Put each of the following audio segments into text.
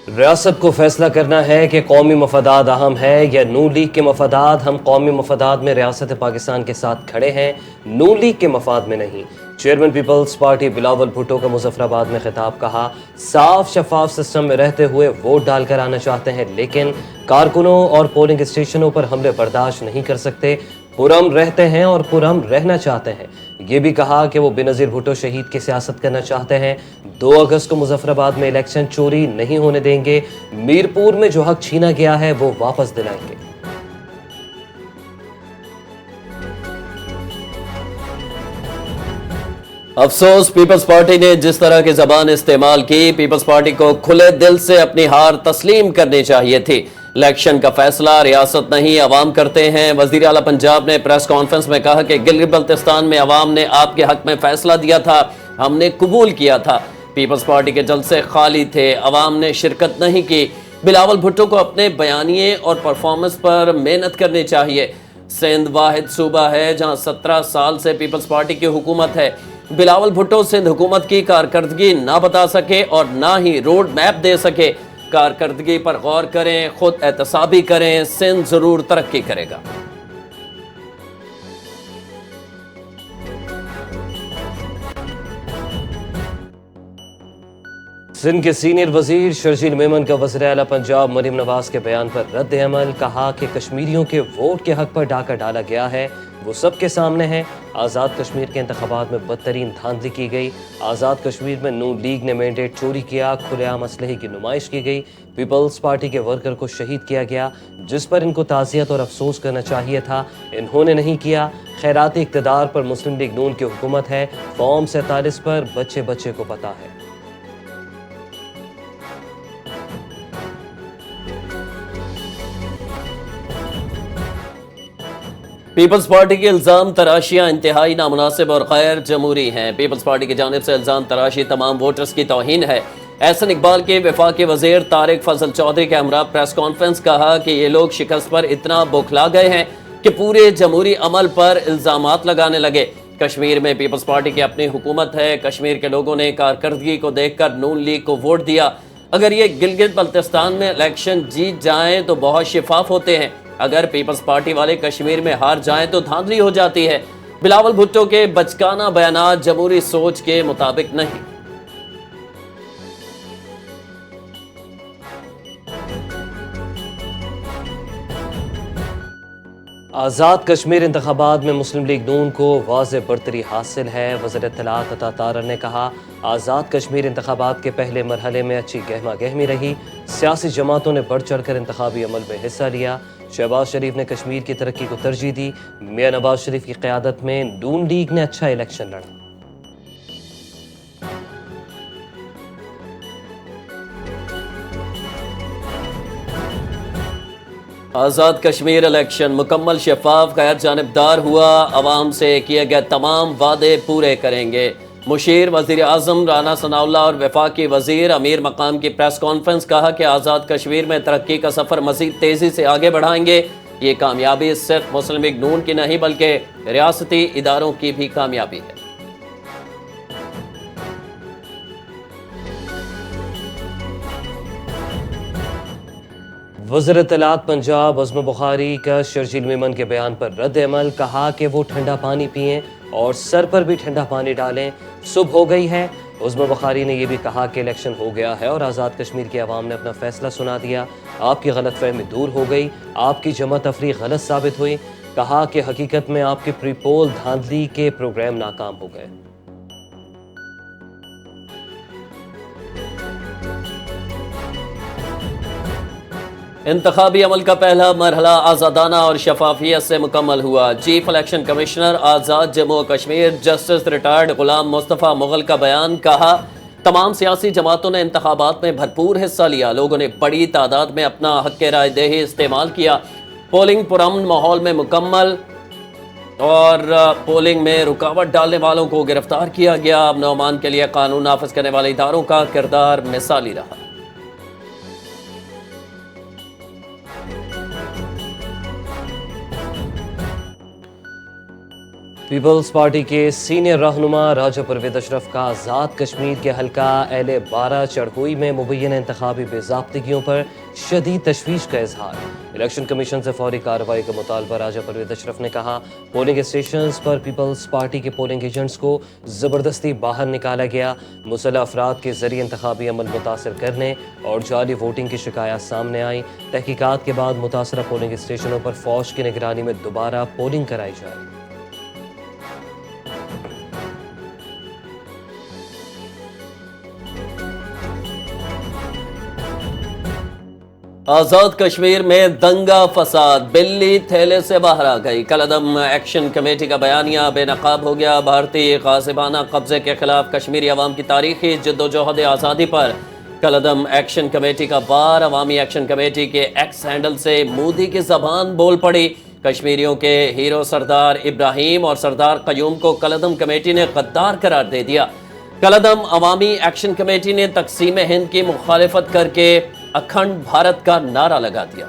ریاست کو فیصلہ کرنا ہے کہ قومی مفادات اہم ہے یا نون لیگ کے مفادات۔ ہم قومی مفادات میں ریاست پاکستان کے ساتھ کھڑے ہیں، نون لیگ کے مفاد میں نہیں۔ Chairman Peoples Party Bilawal Bhutto کا مظفر آباد میں خطاب۔ کہا صاف شفاف سسٹم میں رہتے ہوئے ووٹ ڈال کر آنا چاہتے ہیں، لیکن کارکنوں اور پولنگ اسٹیشنوں پر حملے برداشت نہیں کر سکتے۔ پرامن رہتے ہیں اور پرامن رہنا چاہتے ہیں۔ یہ بھی کہا کہ وہ بینظیر بھٹو شہید کی سیاست کرنا چاہتے ہیں۔ 2 اگست کو مظفر آباد میں الیکشن چوری نہیں ہونے دیں گے۔ میرپور میں جو حق چھینا گیا ہے وہ واپس دلائیں گے۔ افسوس، پیپلز پارٹی نے جس طرح کی زبان استعمال کی، پیپلز پارٹی کو کھلے دل سے اپنی ہار تسلیم کرنی چاہیے تھی۔ الیکشن کا فیصلہ ریاست نہیں عوام کرتے ہیں۔ وزیر اعلیٰ پنجاب نے پریس کانفرنس میں کہا کہ گلگت بلتستان میں عوام نے آپ کے حق میں فیصلہ دیا تھا، ہم نے قبول کیا تھا۔ پیپلز پارٹی کے جلسے خالی تھے، عوام نے شرکت نہیں کی۔ بلاول بھٹو کو اپنے بیانیے اور پرفارمنس پر محنت کرنی چاہیے۔ سندھ واحد صوبہ ہے جہاں 17 سال سے پیپلز پارٹی کی حکومت ہے۔ بلاول بھٹو سندھ حکومت کی کارکردگی نہ بتا سکے اور نہ ہی روڈ میپ دے سکے۔ کارکردگی پر غور کریں، خود احتسابی کریں، سندھ ضرور ترقی کرے گا۔ سندھ کے سینئر وزیر شرجیل میمن کا وزیر اعلیٰ پنجاب مریم نواز کے بیان پر رد عمل۔ کہا کہ کشمیریوں کے ووٹ کے حق پر ڈاکہ ڈالا گیا ہے، وہ سب کے سامنے ہے۔ آزاد کشمیر کے انتخابات میں بدترین دھاندلی کی گئی۔ آزاد کشمیر میں نون لیگ نے مینڈیٹ چوری کیا، کھلے عام اسلحے کی نمائش کی گئی، پیپلز پارٹی کے ورکر کو شہید کیا گیا، جس پر ان کو تعزیت اور افسوس کرنا چاہیے تھا، انہوں نے نہیں کیا۔ خیراتی اقتدار پر مسلم لیگ نون کی حکومت ہے، فارم 47 پر بچے بچے کو پتہ ہے۔ پیپلز پارٹی کی الزام تراشیاں انتہائی نامناسب اور غیر جمہوری ہیں۔ پیپلز پارٹی کی جانب سے الزام تراشی تمام ووٹرز کی توہین ہے۔ احسن اقبال کے وفاقی وزیر طارق فضل چودھری کے ہمراہ پریس کانفرنس کہا کہ یہ لوگ شکست پر اتنا بوکھلا گئے ہیں کہ پورے جمہوری عمل پر الزامات لگانے لگے۔ کشمیر میں پیپلز پارٹی کی اپنی حکومت ہے، کشمیر کے لوگوں نے کارکردگی کو دیکھ کر نون لیگ کو ووٹ دیا۔ اگر یہ گلگت بلتستان میں الیکشن جیت جائیں تو بہت شفاف ہوتے ہیں، اگر پیپلز پارٹی والے کشمیر میں ہار جائیں تو دھاندلی ہو جاتی ہے۔ بلاول بھٹو کے بچکانہ بیانات جمہوری سوچ کے مطابق نہیں۔ آزاد کشمیر انتخابات میں مسلم لیگ نون کو واضح برتری حاصل ہے۔ وزیر اطلاعات عطا طاہر نے کہا آزاد کشمیر انتخابات کے پہلے مرحلے میں اچھی گہما گہمی رہی، سیاسی جماعتوں نے بڑھ چڑھ کر انتخابی عمل میں حصہ لیا۔ شہباز شریف نے کشمیر کی ترقی کو ترجیح دی، میاں نواز شریف کی قیادت میں نون لیگ نے اچھا الیکشن لڑا۔ آزاد کشمیر الیکشن مکمل شفاف غیر جانبدار ہوا، عوام سے کیے گئے تمام وعدے پورے کریں گے۔ مشیر وزیر اعظم رانا ثناء اللہ اور وفاقی وزیر امیر مقام کی پریس کانفرنس کہا کہ آزاد کشمیر میں ترقی کا سفر مزید تیزی سے آگے بڑھائیں گے۔ یہ کامیابی صرف مسلم لیگ نون کی نہیں بلکہ ریاستی اداروں کی بھی کامیابی ہے۔ وزیر اطلاعات پنجاب عظم بخاری کا شرجیل میمن کے بیان پر رد عمل۔ کہا کہ وہ ٹھنڈا پانی پئیں اور سر پر بھی ٹھنڈا پانی ڈالیں، صبح ہو گئی ہے۔ عظم بخاری نے یہ بھی کہا کہ الیکشن ہو گیا ہے اور آزاد کشمیر کے عوام نے اپنا فیصلہ سنا دیا، آپ کی غلط فہمی دور ہو گئی، آپ کی جمع تفریق غلط ثابت ہوئی۔ کہا کہ حقیقت میں آپ کے پری پول دھاندلی کے پروگرام ناکام ہو گئے۔ انتخابی عمل کا پہلا مرحلہ آزادانہ اور شفافیت سے مکمل ہوا۔ چیف الیکشن کمشنر آزاد جموں و کشمیر جسٹس ریٹائرڈ غلام مصطفیٰ مغل کا بیان۔ کہا تمام سیاسی جماعتوں نے انتخابات میں بھرپور حصہ لیا، لوگوں نے بڑی تعداد میں اپنا حق رائے دہی استعمال کیا۔ پولنگ پرامن ماحول میں مکمل اور پولنگ میں رکاوٹ ڈالنے والوں کو گرفتار کیا گیا۔ امن و امان کے لیے قانون نافذ کرنے والے اداروں کا کردار مثالی رہا۔ پیپلز پارٹی کے سینئر رہنما راجہ پرویز اشرف کا آزاد کشمیر کے حلقہ اہل 12 چڑھوئی میں مبینہ انتخابی بے ضابطگیوں پر شدید تشویش کا اظہار۔ الیکشن کمیشن سے فوری کارروائی کا مطالبہ۔ راجہ پرویز اشرف نے کہا پولنگ اسٹیشنز پر پیپلز پارٹی کے پولنگ ایجنٹس کو زبردستی باہر نکالا گیا، مسلح افراد کے ذریعے انتخابی عمل متاثر کرنے اور جعلی ووٹنگ کی شکایات سامنے آئیں۔ تحقیقات کے بعد متاثرہ پولنگ اسٹیشنوں پر فوج کی نگرانی میں دوبارہ پولنگ کرائی جائے۔ آزاد کشمیر میں دنگا فساد، بلی تھیلے سے باہر آ گئی۔ کالعدم ایکشن کمیٹی کا بیانیہ بے نقاب ہو گیا۔ بھارتی غاصبانہ قبضے کے خلاف کشمیری عوام کی تاریخی جدوجہد آزادی پر کالعدم ایکشن کمیٹی کا وار۔ عوامی ایکشن کمیٹی کے ایکس ہینڈل سے مودی کی زبان بول پڑی۔ کشمیریوں کے ہیرو سردار ابراہیم اور سردار قیوم کو کالعدم کمیٹی نے غدار قرار دے دیا۔ کالعدم عوامی ایکشن کمیٹی نے تقسیم ہند کی مخالفت کر کے اکھنڈ بھارت کا نعرہ لگا دیا۔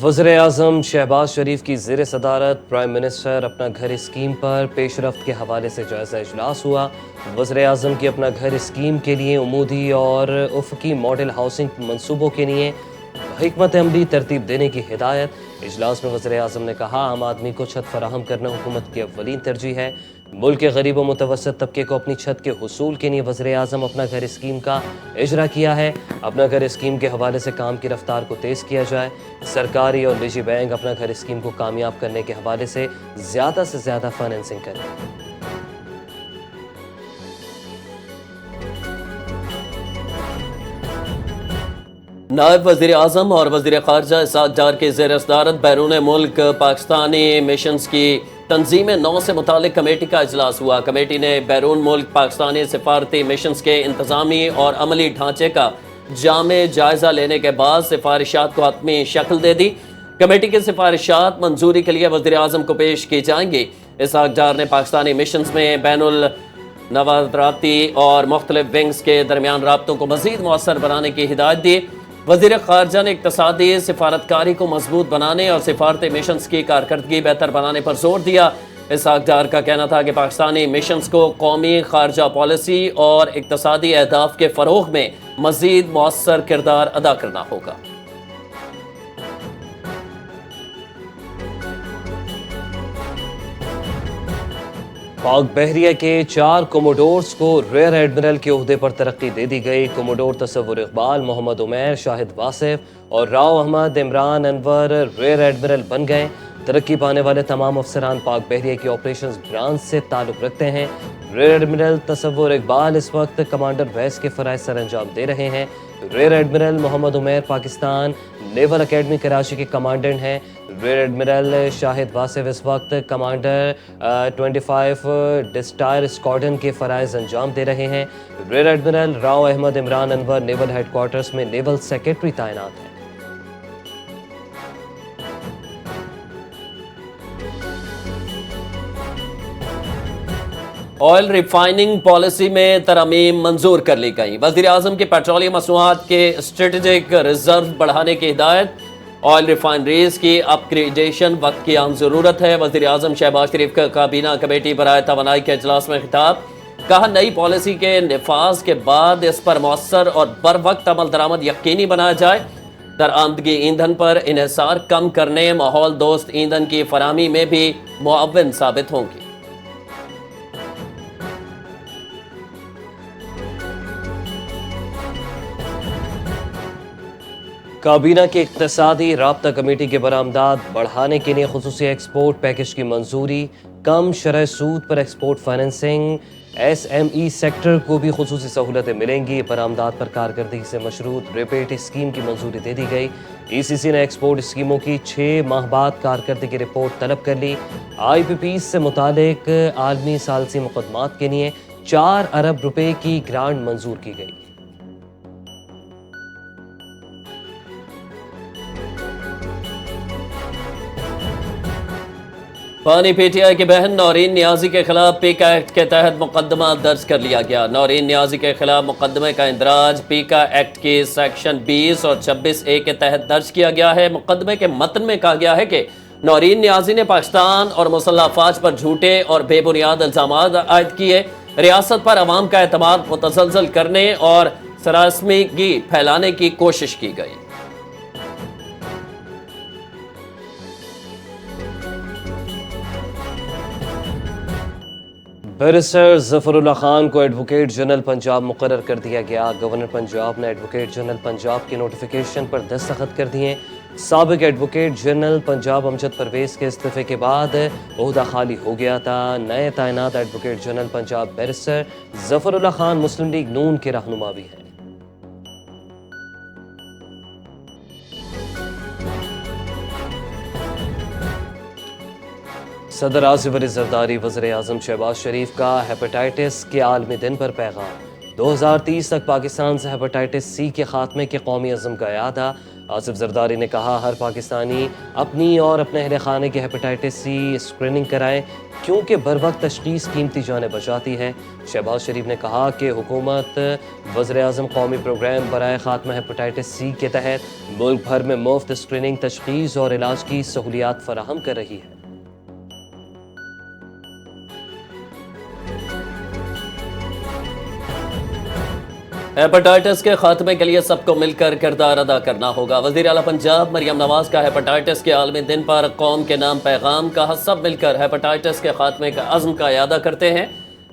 وزیر اعظم شہباز شریف کی زیر صدارت پرائم منسٹر اپنا گھر اسکیم پر پیش رفت کے حوالے سے جائزہ اجلاس ہوا۔ وزیر اعظم کی اپنا گھر اسکیم کے لیے عمودی اور افقی ماڈل ہاؤسنگ منصوبوں کے لیے حکمت عملی ترتیب دینے کی ہدایت۔ اجلاس میں وزیر اعظم نے کہا عام آدمی کو چھت فراہم کرنا حکومت کی اولین ترجیح ہے۔ ملک کے غریب و متوسط طبقے کو اپنی چھت کے حصول کے لیے وزیر اعظم اپنا گھر اسکیم کا اجرا کیا ہے۔ اپنا گھر اسکیم کے حوالے سے کام کی رفتار کو تیز کیا جائے۔ سرکاری اور نجی بینک اپنا گھر اسکیم کو کامیاب کرنے کے حوالے سے زیادہ فائننسنگ کریں۔ نائب وزیر اعظم اور وزیر خارجہ اسحاق ڈار کی زیر صدارت بیرون ملک پاکستانی مشنز کی تنظیم 9 سے متعلق کمیٹی کا اجلاس ہوا۔ کمیٹی نے بیرون ملک پاکستانی سفارتی مشنز کے انتظامی اور عملی ڈھانچے کا جامع جائزہ لینے کے بعد سفارشات کو حتمی شکل دے دی۔ کمیٹی کی سفارشات منظوری کے لیے وزیر اعظم کو پیش کی جائیں گی۔ اسحاق ڈار نے پاکستانی مشنز میں بین النوادراتی اور مختلف ونگز کے درمیان رابطوں کو مزید مؤثر بنانے کی ہدایت دی۔ وزیر خارجہ نے اقتصادی سفارتکاری کو مضبوط بنانے اور سفارتی مشنز کی کارکردگی بہتر بنانے پر زور دیا۔ اسحاق ڈار کا کہنا تھا کہ پاکستانی مشنز کو قومی خارجہ پالیسی اور اقتصادی اہداف کے فروغ میں مزید مؤثر کردار ادا کرنا ہوگا۔ پاک بحریہ کے 4 کوموڈورز کو ریئر ایڈمرل کے عہدے پر ترقی دے دی گئی۔ کوموڈور تصور اقبال، محمد عمیر، شاہد واصف اور راؤ احمد عمران انور ریئر ایڈمرل بن گئے۔ ترقی پانے والے تمام افسران پاک بحریہ کی آپریشنز برانچ سے تعلق رکھتے ہیں۔ ریئر ایڈمرل تصور اقبال اس وقت کمانڈر ویس کے فرائض سر انجام دے رہے ہیں۔ ریئر ایڈمرل محمد عمیر پاکستان نیول اکیڈمی کراچی کے کمانڈنٹ ہیں۔ ریئر ایڈمرل شاہد واصف اس وقت کمانڈر 25 ڈسٹائر اسکواڈرن کے فرائض انجام دے رہے ہیں۔ ریئر ایڈمرل راؤ احمد عمران انور نیول ہیڈ کوارٹرز میں نیول سیکرٹری تعینات ہیں۔ آئل ریفائننگ پالیسی میں ترامیم منظور کر لی گئی۔ وزیر اعظم کی پیٹرولیم مصنوعات کے اسٹریٹجک ریزرو بڑھانے کی ہدایت۔ آئل ریفائنریز کی اپ گریڈیشن وقت کی عام ضرورت ہے۔ وزیر اعظم شہباز شریف کا کابینہ کمیٹی برائے توانائی کے اجلاس میں خطاب۔ کہا نئی پالیسی کے نفاذ کے بعد اس پر مؤثر اور بر وقت عمل درآمد یقینی بنایا جائے۔ درآمدگی ایندھن پر انحصار کم کرنے، ماحول دوست ایندھن کی فراہمی میں بھی معاون ثابت ہوں گی۔ کابینہ کی اقتصادی رابطہ کمیٹی کے برآمدات بڑھانے کے لیے خصوصی ایکسپورٹ پیکج کی منظوری۔ کم شرح سود پر export financing, S M E sector کو بھی خصوصی سہولتیں ملیں گی۔ برآمدات پر کارکردگی سے مشروط ریپیٹ اسکیم کی منظوری دے دی گئی۔ ای سی سی نے ایکسپورٹ اسکیموں کی 6 ماہ بعد کارکردگی رپورٹ طلب کر لی۔ آئی پی پیز سے متعلق عالمی ثالثی مقدمات کے لیے 4 ارب روپے کی گرانٹ منظور کی گئی۔ فانی پی ٹی آئی کی بہن نورین نیازی کے خلاف پیکا ایکٹ کے تحت مقدمہ درج کر لیا گیا۔ نورین نیازی کے خلاف مقدمے کا اندراج پیکا ایکٹ کی سیکشن 20 اور 26A کے تحت درج کیا گیا ہے۔ مقدمے کے متن میں کہا گیا ہے کہ نورین نیازی نے پاکستان اور مسلح افواج پر جھوٹے اور بے بنیاد الزامات عائد کیے، ریاست پر عوام کا اعتماد متزلزل کرنے اور سراسیمگی پھیلانے کی کوشش کی گئی۔ بیرسٹر ظفر اللہ خان کو ایڈوکیٹ جنرل پنجاب مقرر کر دیا گیا۔ گورنر پنجاب نے ایڈوکیٹ جنرل پنجاب کی نوٹیفیکیشن پر دستخط کر دیے۔ سابق ایڈوکیٹ جنرل پنجاب امجد پرویز کے استعفے کے بعد عہدہ خالی ہو گیا تھا۔ نئے تعینات ایڈوکیٹ جنرل پنجاب بیرسٹر ظفر اللہ خان مسلم لیگ نون کے رہنما بھی ہیں۔ صدر آصف علی زرداری وزیر اعظم شہباز شریف کا ہیپاٹائٹس کے عالمی دن پر پیغام۔ 2030 تک پاکستان سے ہیپاٹائٹس سی کے خاتمے کے قومی عزم کا اعادہ۔ آصف زرداری نے کہا ہر پاکستانی اپنی اور اپنے اہل خانے کی ہیپاٹائٹس سی اسکریننگ کرائے کیونکہ بروقت تشخیص قیمتی جانیں بچاتی ہے۔ شہباز شریف نے کہا کہ حکومت وزیر اعظم قومی پروگرام برائے خاتمہ ہیپاٹائٹس سی کے تحت ملک بھر میں مفت اسکریننگ، تشخیص اور علاج کی سہولیات فراہم کر رہی ہے۔ ہیپاٹائٹس کے خاتمے کے لیے سب کو مل کر کردار ادا کرنا ہوگا۔ وزیر اعلیٰ پنجاب مریم نواز کا ہیپاٹائٹس کے عالمی دن پر قوم کے نام پیغام۔ کہا سب مل کر ہیپاٹائٹس کے خاتمے کا عزم کا اعادہ کرتے ہیں۔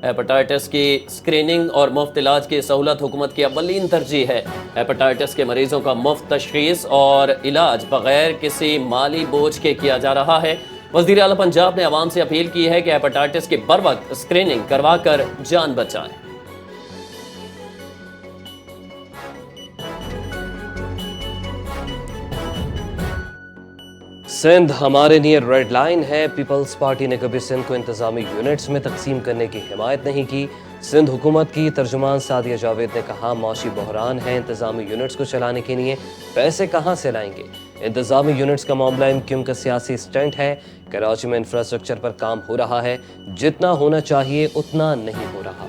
ہیپاٹائٹس کی اسکریننگ اور مفت علاج کی سہولت حکومت کی اولین ترجیح ہے۔ ہیپاٹائٹس کے مریضوں کا مفت تشخیص اور علاج بغیر کسی مالی بوجھ کے کیا جا رہا ہے۔ وزیر اعلیٰ پنجاب نے عوام سے اپیل کی ہے کہ ہیپاٹائٹس کی بروقت اسکریننگ کروا کر جان بچائیں۔ سندھ ہمارے لیے ریڈ لائن ہے۔ پیپلز پارٹی نے کبھی سندھ کو انتظامی یونٹس میں تقسیم کرنے کی حمایت نہیں کی۔ سندھ حکومت کی ترجمان سعدیہ جاوید نے کہا معاشی بحران ہے، انتظامی یونٹس کو چلانے کے لیے پیسے کہاں سے لائیں گے؟ انتظامی یونٹس کا معاملہ MQM کا سیاسی سٹنٹ ہے۔ کراچی میں انفراسٹرکچر پر کام ہو رہا ہے، جتنا ہونا چاہیے اتنا نہیں ہو رہا۔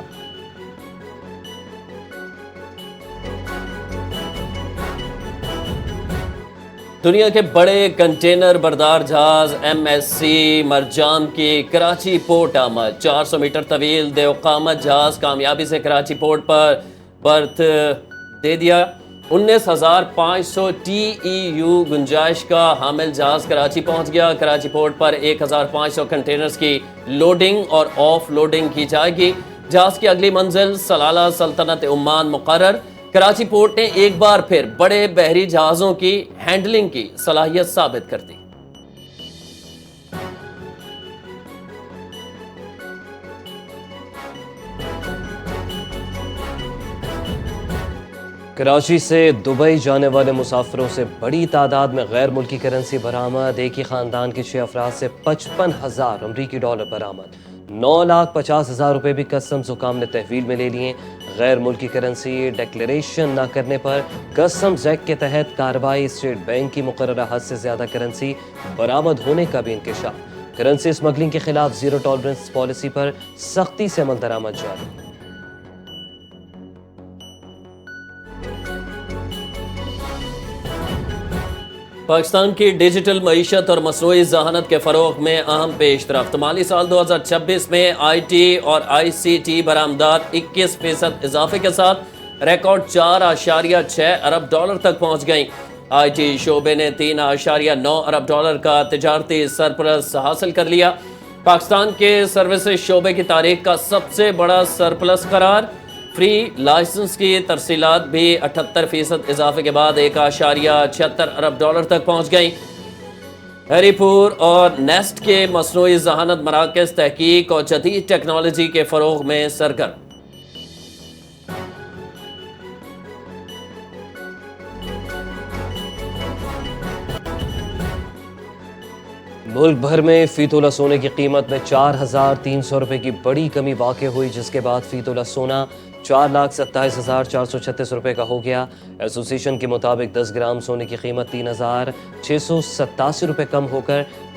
دنیا کے بڑے کنٹینر بردار جہاز MSC مرجان کی کراچی پورٹ آمد۔ 400 میٹر طویل دیو قامت جہاز کامیابی سے کراچی پورٹ پر برتھ دے دیا۔ 19,500 TEU گنجائش کا حامل جہاز کراچی پہنچ گیا۔ کراچی پورٹ پر 1,500 کنٹینرز کی لوڈنگ اور آف لوڈنگ کی جائے گی۔ جہاز کی اگلی منزل سلالہ سلطنت عمان مقرر۔ کراچی پورٹ نے ایک بار پھر بڑے بحری جہازوں کی ہینڈلنگ کی صلاحیت ثابت کر دی۔ کراچی سے دبئی جانے والے مسافروں سے بڑی تعداد میں غیر ملکی کرنسی برآمد۔ ایک ہی خاندان کے 6 افراد سے 55,000 امریکی ڈالر برآمد۔ 9,50,000 روپے بھی کسٹمز حکام نے تحویل میں لے لیے۔ غیر ملکی کرنسی ڈیکلیریشن نہ کرنے پر کسٹمز ایکٹ کے تحت کارروائی۔ اسٹیٹ بینک کی مقررہ حد سے زیادہ کرنسی برآمد ہونے کا بھی انکشاف۔ کرنسی اسمگلنگ کے خلاف زیرو ٹالرنس پالیسی پر سختی سے عمل درآمد جاری۔ پاکستان کی ڈیجیٹل معیشت اور مصنوعی ذہانت کے فروغ میں اہم پیش رفت۔ مالی سال 2026 میں IT اور ICT برآمدات 21% اضافے کے ساتھ ریکارڈ 4.6 ارب ڈالر تک پہنچ گئیں۔ IT شعبے نے 3.9 ارب ڈالر کا تجارتی سرپلس حاصل کر لیا۔ پاکستان کے سروسز شعبے کی تاریخ کا سب سے بڑا سرپلس قرار۔ فری لائسنس کی ترسیلات بھی 78% اضافے کے بعد 1.76 ارب ڈالر تک پہنچ گئیں۔ ہیری پور اور نیسٹ کے مصنوعی ذہانت مراکز تحقیق اور جدید ٹیکنالوجی کے فروغ میں سرگرم۔ ملک بھر میں فی تولہ سونے کی قیمت میں 4,300 روپے کی بڑی کمی واقع ہوئی، جس کے بعد فی تولہ سونا 4,27,436 روپے کا ہو گیا۔ ایسوسی ایشن کے مطابق 10 گرام سونے کی قیمت 3,687 روپے کم ہو کر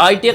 IT